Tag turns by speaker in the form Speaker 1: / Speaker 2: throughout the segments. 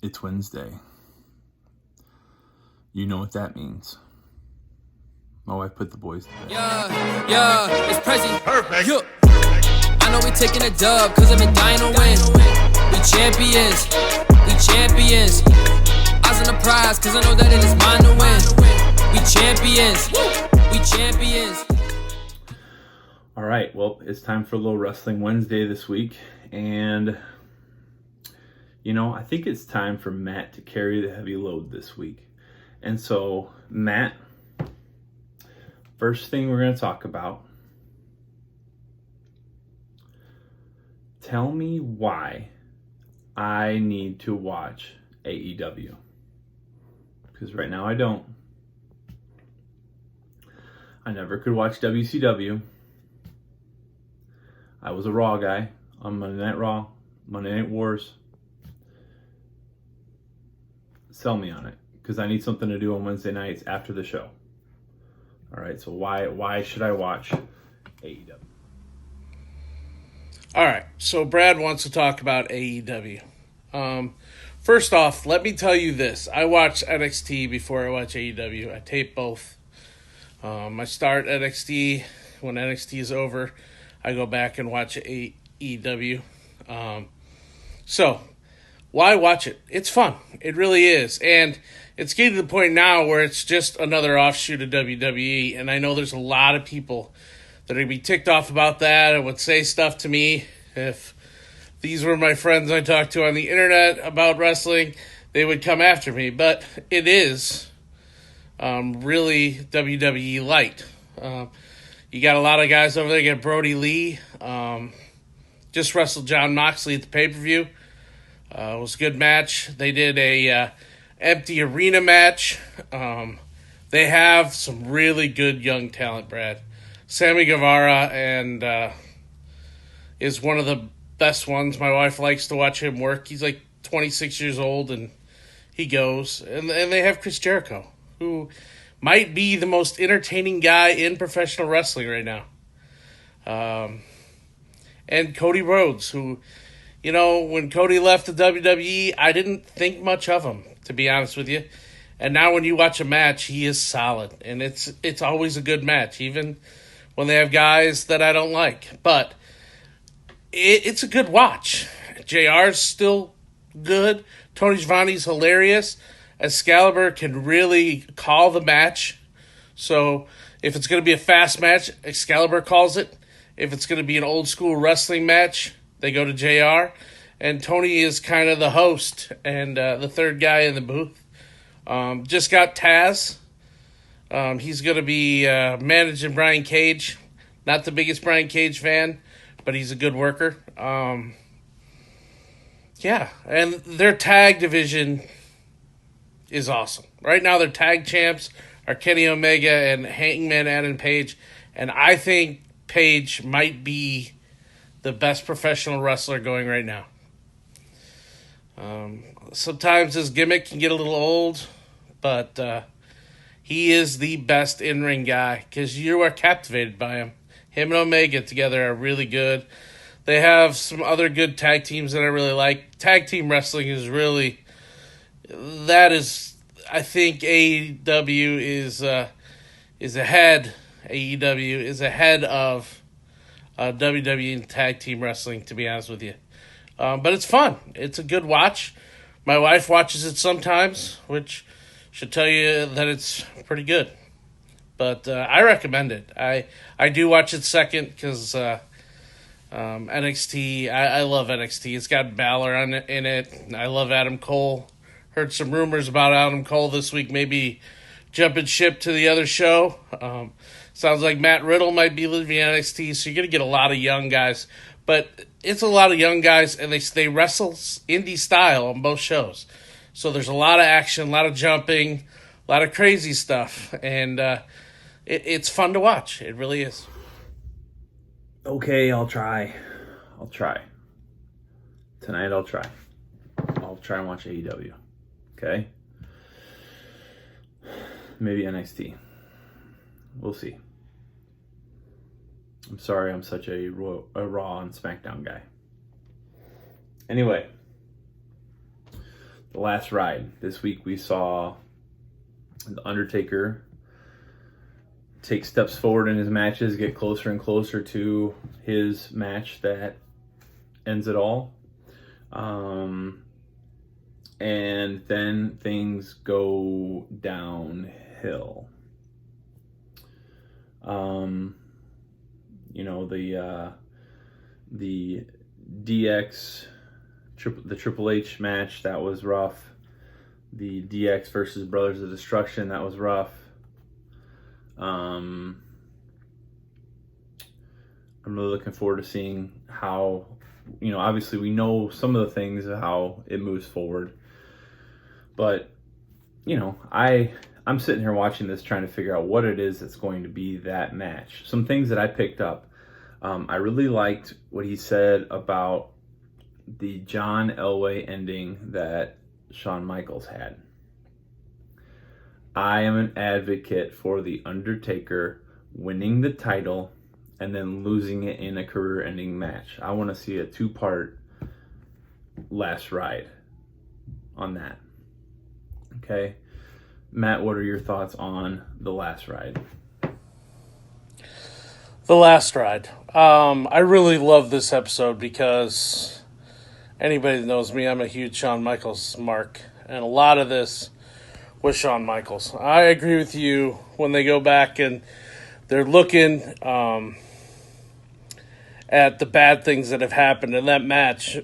Speaker 1: It's Wednesday. You know what that means. My wife put the boys to bed.
Speaker 2: Yeah, it's Prezi.
Speaker 3: Perfect.
Speaker 2: Yeah. I know we taking a dub, cause I've been dying to win. We champions. Eyes on the prize, cause I know that it is mine to win. We champions.
Speaker 1: All right, well, it's time for a little Wrestling Wednesday this week. And, I think it's time for Matt to carry the heavy load this week. And so, Matt, first thing we're going to talk about, tell me why I need to watch AEW. Because right now I don't. I never could watch WCW. I was a Raw guy on Monday Night Raw, Monday Night Wars. Sell me on it, because I need something to do on Wednesday nights after the show. All right, so why should I watch AEW?
Speaker 3: All right, so Brad wants to talk about AEW. First off, let me tell you this. I watch NXT before I watch AEW. I tape both. I start NXT. When NXT is over, I go back and watch AEW. So, why watch it? It's fun. It really is. And it's getting to the point now where it's just another offshoot of WWE. And I know there's a lot of people that are going to be ticked off about that and would say stuff to me. If these were my friends I talked to on the internet about wrestling, they would come after me. But it is really WWE light. You got a lot of guys over there. You got Brody Lee. Just wrestled Jon Moxley at the pay-per-view. It was a good match. They did a empty arena match. They have some really good young talent, Brad. Sammy Guevara and is one of the best ones. My wife likes to watch him work. He's like 26 years old, and he goes. And they have Chris Jericho, who might be the most entertaining guy in professional wrestling right now. And Cody Rhodes, who, when Cody left the WWE, I didn't think much of him, to be honest with you. And now when you watch a match, he is solid. And it's always a good match, even when they have guys that I don't like. But it's a good watch. JR's still good. Tony Schiavone's hilarious. Excalibur can really call the match. So if it's going to be a fast match, Excalibur calls it. If it's going to be an old school wrestling match, they go to JR. And Tony is kind of the host and the third guy in the booth. Just got Taz. He's going to be managing Brian Cage. Not the biggest Brian Cage fan, but he's a good worker. Yeah, and their tag division is awesome. Right now, their tag champs are Kenny Omega and Hangman Adam Page. And I think Page might be the best professional wrestler going right now. Sometimes his gimmick can get a little old, but he is the best in-ring guy because you are captivated by him. Him and Omega together are really good. They have some other good tag teams that I really like. Tag team wrestling is really... I think AEW is ahead. AEW is ahead of WWE in tag team wrestling, to be honest with you. But it's fun. It's a good watch. My wife watches it sometimes, which should tell you that it's pretty good. But I recommend it. I do watch it second because NXT, I love NXT. It's got Balor in it. I love Adam Cole. Heard some rumors about Adam Cole this week, maybe jumping ship to the other show. Sounds like Matt Riddle might be leaving NXT, so you're going to get a lot of young guys. But it's a lot of young guys, and they wrestle indie style on both shows. So there's a lot of action, a lot of jumping, a lot of crazy stuff. And it's fun to watch. It really is.
Speaker 1: Okay, I'll try. Tonight I'll try. I'll try and watch AEW. Okay? Maybe NXT. We'll see. I'm sorry I'm such a Raw and SmackDown guy. Anyway, the last ride. This week we saw The Undertaker take steps forward in his matches, get closer and closer to his match that ends it all. And then things go downhill. The DX, the Triple H match, that was rough. The DX versus Brothers of Destruction, that was rough. I'm really looking forward to seeing how, obviously we know some of the things of how it moves forward. But, I'm sitting here watching this trying to figure out what it is that's going to be that match. Some things that I picked up. I really liked what he said about the John Elway ending that Shawn Michaels had. I am an advocate for The Undertaker winning the title and then losing it in a career-ending match. I want to see a 2-part last ride on that. Okay? Matt, what are your thoughts on the last ride?
Speaker 3: The last ride. I really love this episode because anybody that knows me, I'm a huge Shawn Michaels mark. And a lot of this was Shawn Michaels. I agree with you when they go back and they're looking at the bad things that have happened in that match.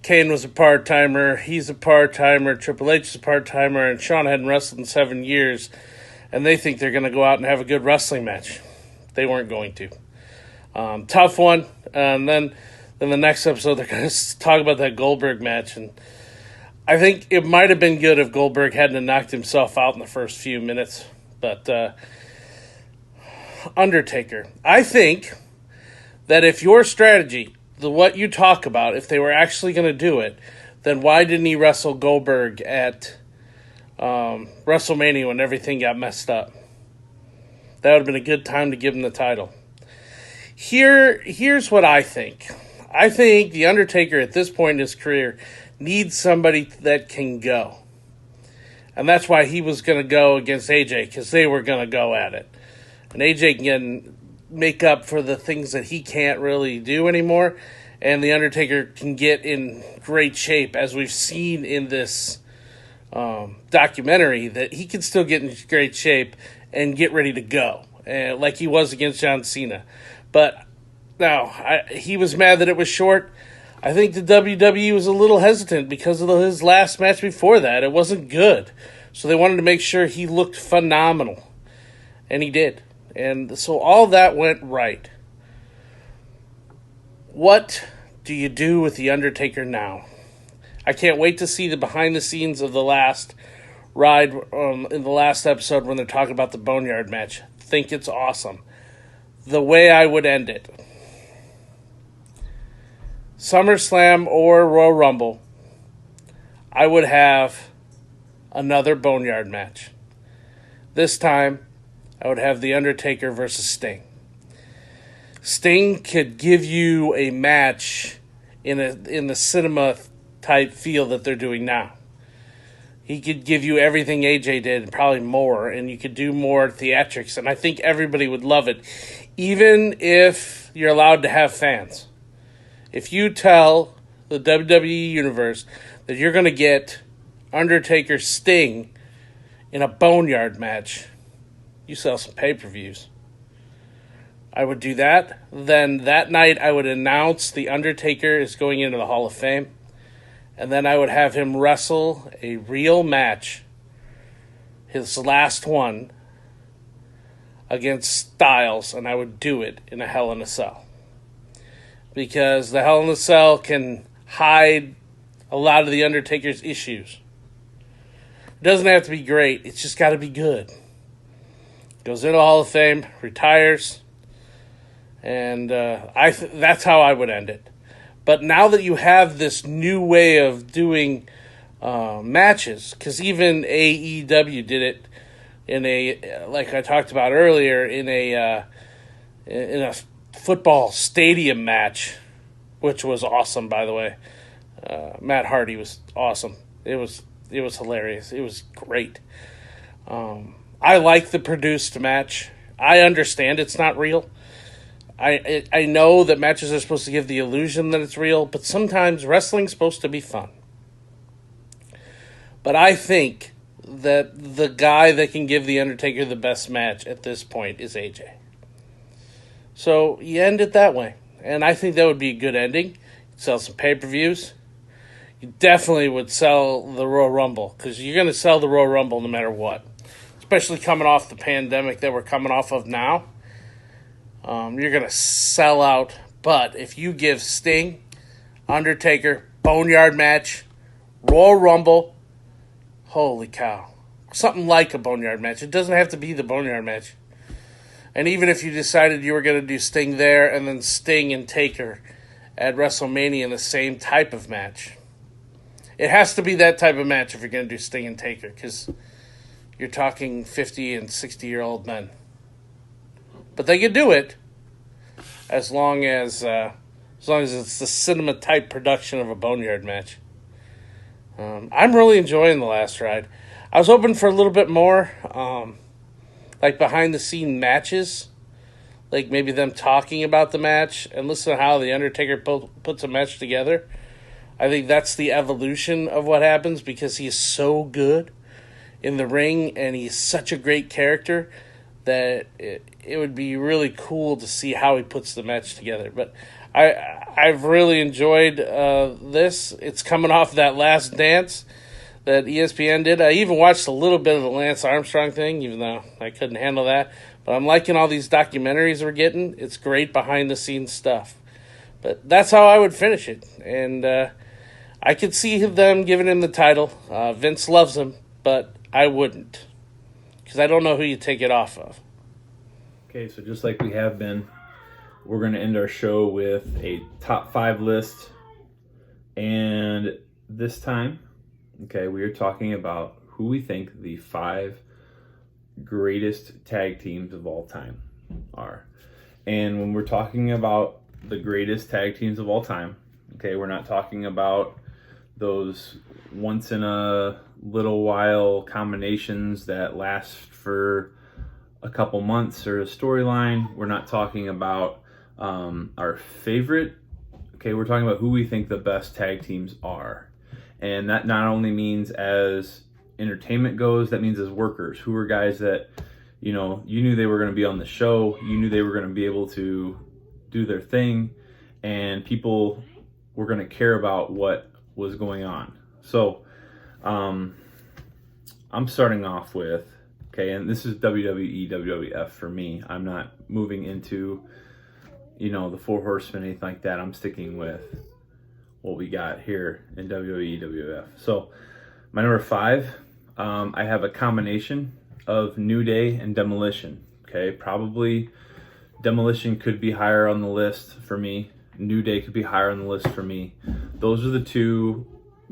Speaker 3: Kane was a part-timer, he's a part-timer, Triple H is a part-timer, and Shawn hadn't wrestled in 7 years, and they think they're going to go out and have a good wrestling match. They weren't going to. Tough one. And then the next episode, they're going to talk about that Goldberg match. And I think it might have been good if Goldberg hadn't knocked himself out in the first few minutes. But Undertaker. I think that if your strategy, what you talk about, if they were actually going to do it, then why didn't he wrestle Goldberg at WrestleMania when everything got messed up? That would have been a good time to give him the title. Here's what I think. I think The Undertaker at this point in his career needs somebody that can go. And that's why he was going to go against AJ, because they were going to go at it. And AJ can make up for the things that he can't really do anymore. And The Undertaker can get in great shape, as we've seen in this documentary, that he can still get in great shape and get ready to go, like he was against John Cena. But now, he was mad that it was short. I think the WWE was a little hesitant because of his last match before that. It wasn't good. So they wanted to make sure he looked phenomenal. And he did. And so all that went right. What do you do with The Undertaker now? I can't wait to see the behind the scenes of the last ride in the last episode when they're talking about the Boneyard match. Think it's awesome. The way I would end it. SummerSlam or Royal Rumble, I would have another Boneyard match. This time, I would have The Undertaker versus Sting. Sting could give you a match in the cinema type feel that they're doing now. He could give you everything AJ did, and probably more, and you could do more theatrics, and I think everybody would love it, even if you're allowed to have fans. If you tell the WWE Universe that you're going to get Undertaker Sting in a Boneyard match, you sell some pay-per-views. I would do that. Then that night I would announce The Undertaker is going into the Hall of Fame. And then I would have him wrestle a real match, his last one, against Styles, and I would do it in a Hell in a Cell. Because the Hell in a Cell can hide a lot of The Undertaker's issues. It doesn't have to be great, it's just got to be good. Goes into the Hall of Fame, retires, and that's how I would end it. But now that you have this new way of doing matches, because even AEW did it in a, like I talked about earlier, in a football stadium match, which was awesome, by the way. Matt Hardy was awesome. It was hilarious. It was great. I like the produced match. I understand it's not real. I know that matches are supposed to give the illusion that it's real, but sometimes wrestling's supposed to be fun. But I think that the guy that can give The Undertaker the best match at this point is AJ. So you end it that way. And I think that would be a good ending. You'd sell some pay-per-views. You definitely would sell the Royal Rumble, because you're going to sell the Royal Rumble no matter what. Especially coming off the pandemic that we're coming off of now. You're going to sell out. But if you give Sting, Undertaker, Boneyard match, Royal Rumble, holy cow. Something like a Boneyard match. It doesn't have to be the Boneyard match. And even if you decided you were going to do Sting there and then Sting and Taker at WrestleMania in the same type of match, it has to be that type of match if you're going to do Sting and Taker, because you're talking 50 and 60-year-old men. But they can do it as long as it's the cinema type production of a Boneyard match. I'm really enjoying the last ride. I was hoping for a little bit more, like behind the scene matches, like maybe them talking about the match and listen to how the Undertaker puts a match together. I think that's the evolution of what happens, because he is so good in the ring and he's such a great character that it would be really cool to see how he puts the match together. But I've really enjoyed this. It's coming off that Last Dance that ESPN did. I even watched a little bit of the Lance Armstrong thing, even though I couldn't handle that. But I'm liking all these documentaries we're getting. It's great behind-the-scenes stuff. But that's how I would finish it. And I could see them giving him the title. Vince loves him, but I wouldn't, because I don't know who you take it off of.
Speaker 1: Okay, so just like we have been, we're going to end our show with a top 5 list. And this time, okay, we are talking about who we think the 5 greatest tag teams of all time are. And when we're talking about the greatest tag teams of all time, okay, we're not talking about those once in a little while combinations that last for a couple months or a storyline. We're not talking about our favorite. Okay, we're talking about who we think the best tag teams are. And that not only means as entertainment goes, that means as workers. Who are guys that, you knew they were going to be on the show. You knew they were going to be able to do their thing. And people were going to care about what was going on. So, I'm starting off with, okay, and this is WWE, WWF for me. I'm not moving into, the Four Horsemen, anything like that. I'm sticking with what we got here in WWE, WWF. So, my number 5, I have a combination of New Day and Demolition. Okay, probably Demolition could be higher on the list for me. New Day could be higher on the list for me. Those are the two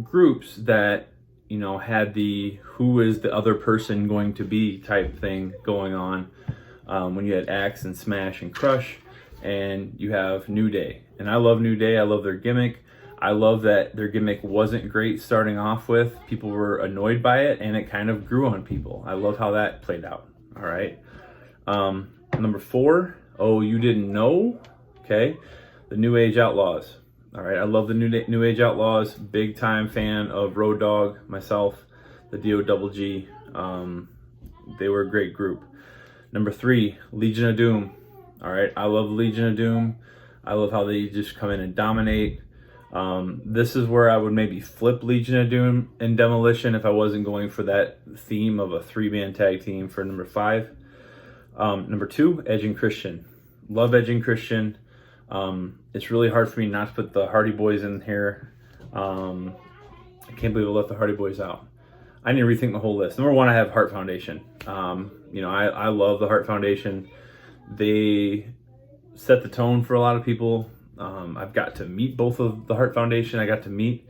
Speaker 1: groups that, had the who is the other person going to be type thing going on. When you had Axe and Smash and Crush, and you have New Day. And I love New Day. I love their gimmick. I love that their gimmick wasn't great starting off with. People were annoyed by it, and it kind of grew on people. I love how that played out. All right. Number 4, oh, you didn't know? Okay. The New Age Outlaws. All right. I love the New Age Outlaws. Big time fan of Road Dogg, myself, the DOGG. They were a great group. Number 3, Legion of Doom. All right. I love Legion of Doom. I love how they just come in and dominate. This is where I would maybe flip Legion of Doom and Demolition if I wasn't going for that theme of a 3-man tag team for number 5. Number 2, Edge and Christian. Love Edge and Christian. It's really hard for me not to put the Hardy Boys in here. I can't believe I left the Hardy Boys out. I need to rethink the whole list. Number 1, I have Hart Foundation. I love the Hart Foundation. They set the tone for a lot of people. I've got to meet both of the Hart Foundation. I got to meet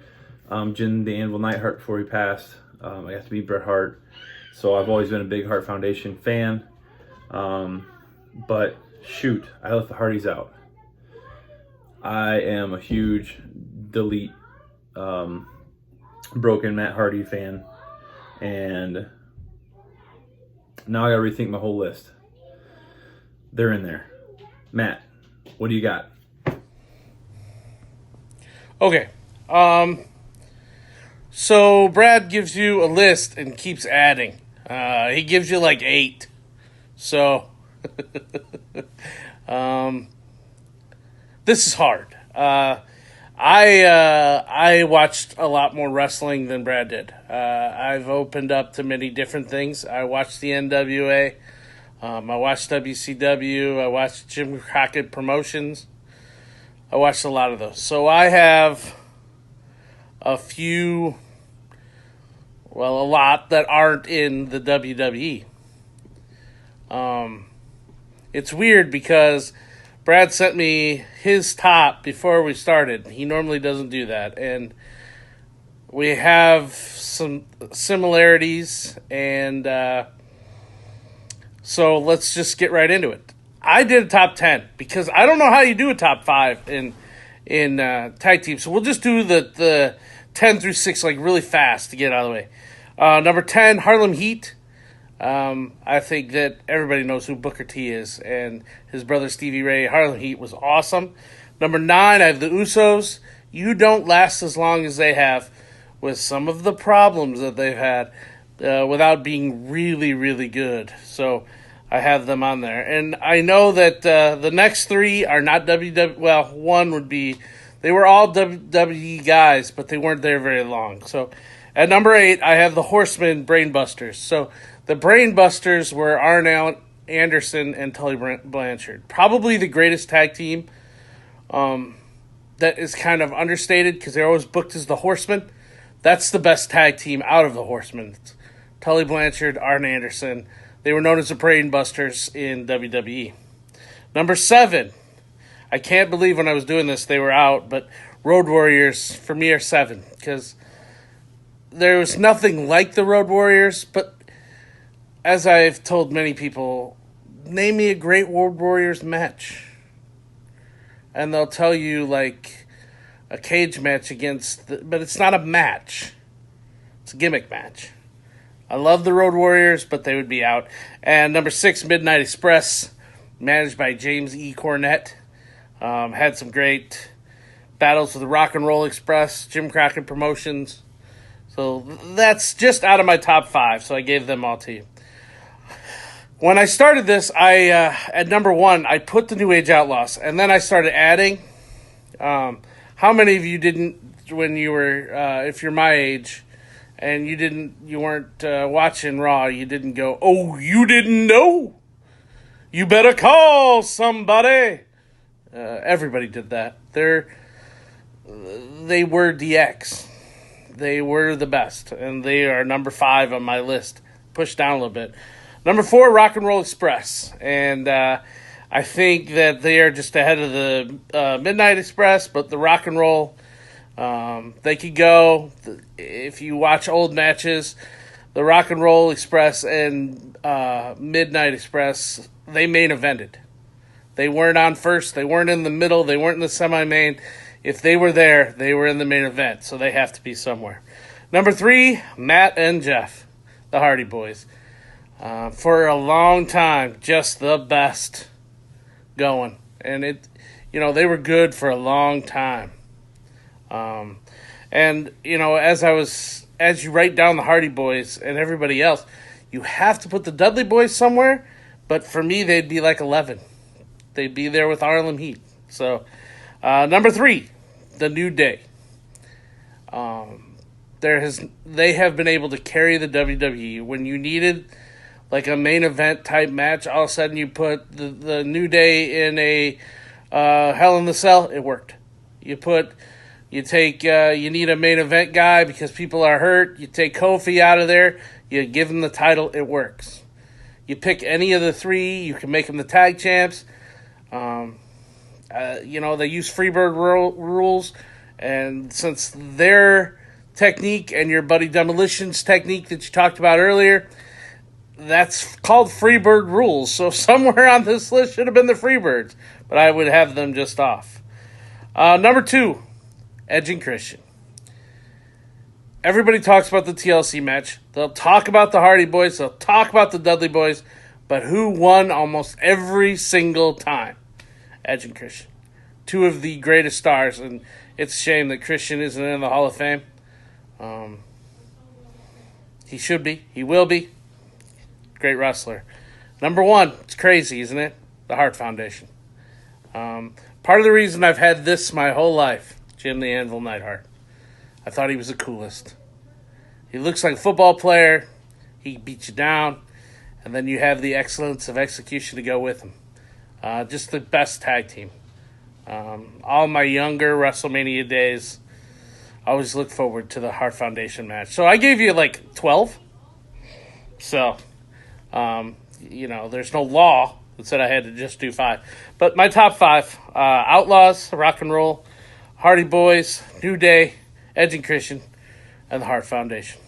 Speaker 1: Jim the Anvil Neidhart before he passed. I got to meet Bret Hart. So I've always been a big Hart Foundation fan. But shoot, I left the Hardys out. I am a huge Delete broken Matt Hardy fan, and now I gotta rethink my whole list. They're in there. Matt, what do you got?
Speaker 3: Okay. So Brad gives you a list and keeps adding. He gives you like 8. So this is hard. I watched a lot more wrestling than Brad did. I've opened up to many different things. I watched the NWA. I watched WCW. I watched Jim Crockett Promotions. I watched a lot of those. So I have a lot that aren't in the WWE. It's weird because Brad sent me his top before we started. He normally doesn't do that. And we have some similarities, and so let's just get right into it. I did a top 10 because I don't know how you do a top 5 in tag team. So we'll just do the 10 through 6 like really fast to get out of the way. Number 10, Harlem Heat. I think that everybody knows who Booker T is, and his brother Stevie Ray. Harlem Heat was awesome. Number 9, I have the Usos. You don't last as long as they have with some of the problems that they've had without being really, really good. So I have them on there. And I know that the next 3 are not WWE. Well, one would be, they were all WWE guys, but they weren't there very long. So at number 8, I have the Horsemen Brainbusters. So the Brainbusters were Arn Anderson and Tully Blanchard. Probably the greatest tag team that is kind of understated because they're always booked as the Horsemen. That's the best tag team out of the Horsemen. It's Tully Blanchard, Arn Anderson. They were known as the Brainbusters in WWE. Number 7. I can't believe when I was doing this they were out, but Road Warriors for me are 7 because there was nothing like the Road Warriors, but as I've told many people, name me a great Road Warriors match. And they'll tell you like a cage match but it's not a match. It's a gimmick match. I love the Road Warriors, but they would be out. And number 6, Midnight Express, managed by James E. Cornette. Had some great battles with the Rock and Roll Express, Jim Crockett Promotions. So that's just out of my top 5, so I gave them all to you. When I started this, at number 1, I put the New Age Outlaws, and then I started adding. How many of you didn't, when you were, if you're my age, and you weren't watching Raw, you didn't go, oh, you didn't know? You better call somebody. Everybody did that. They were DX. They were the best, and they are number 5 on my list. Pushed down a little bit. Number 4, Rock and Roll Express, and I think that they are just ahead of the Midnight Express, but the Rock and Roll, they could go. If you watch old matches, the Rock and Roll Express and Midnight Express, they main evented. They weren't on first. They weren't in the middle. They weren't in the semi-main. If they were there, they were in the main event, so they have to be somewhere. Number 3, Matt and Jeff, the Hardy Boys. For a long time, just the best going. And they were good for a long time. And, as you write down the Hardy Boys and everybody else, you have to put the Dudley Boys somewhere, but for me, they'd be like 11. They'd be there with Harlem Heat. So, number 3, the New Day. They have been able to carry the WWE. When you needed like a main event type match, all of a sudden you put the New Day in a Hell in the Cell, it worked. You need a main event guy because people are hurt, you take Kofi out of there, you give him the title, it works. You pick any of the 3, you can make them the tag champs. They use Freebird rules, and since their technique and your Buddy Demolition's technique that you talked about earlier, that's called Freebird rules. So somewhere on this list should have been the Freebirds, but I would have them just off. Number 2, Edge and Christian. everybody talks about the TLC match. They'll talk about the Hardy Boys. They'll talk about the Dudley Boys. But who won almost every single time? Edge and Christian. Two of the greatest stars. And it's a shame that Christian isn't in the Hall of Fame. He should be. He will be. Great wrestler. Number one, it's crazy, isn't it? The Hart Foundation. Part of the reason I've had this my whole life, Jim the Anvil Neidhart. I thought he was the coolest. He looks like a football player. He beats you down. And then you have the excellence of execution to go with him. Just the best tag team. All my younger WrestleMania days, I always look forward to the Hart Foundation match. So I gave you like 12. So, there's no law that said I had to just do 5. But my top 5, Outlaws, Rock and Roll, Hardy Boys, New Day, Edge and Christian, and the Hart Foundation.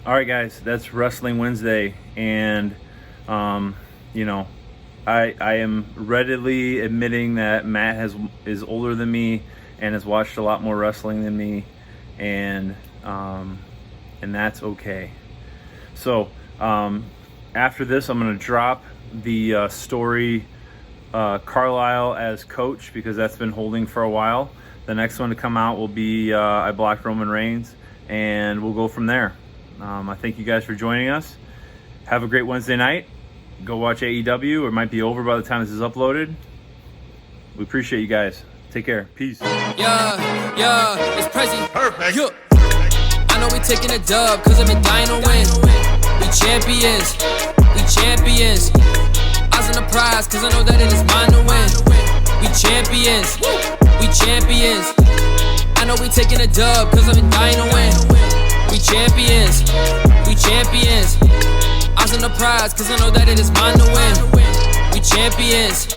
Speaker 1: All right, guys, that's Wrestling Wednesday, and I am readily admitting that Matt is older than me and has watched a lot more wrestling than me, and that's okay. So after this, I'm going to drop the story Carlisle as coach, because that's been holding for a while. The next one to come out will be I blocked Roman Reigns, and we'll go from there. I thank you guys for joining us. Have a great Wednesday night. Go watch AEW. It might be over by the time this is uploaded. We appreciate you guys. Take care. Peace.
Speaker 2: Yeah, it's Prezi.
Speaker 4: Perfect.
Speaker 2: Yeah. I know we taking a dub, cause I've been dying to win. We champions. Eyes on the prize, cause I know that it is mine to win. We champions. I know we taking a dub, cause I've been dying to win. We champions. Eyes on the prize, cause I know that it is mine to win. We champions.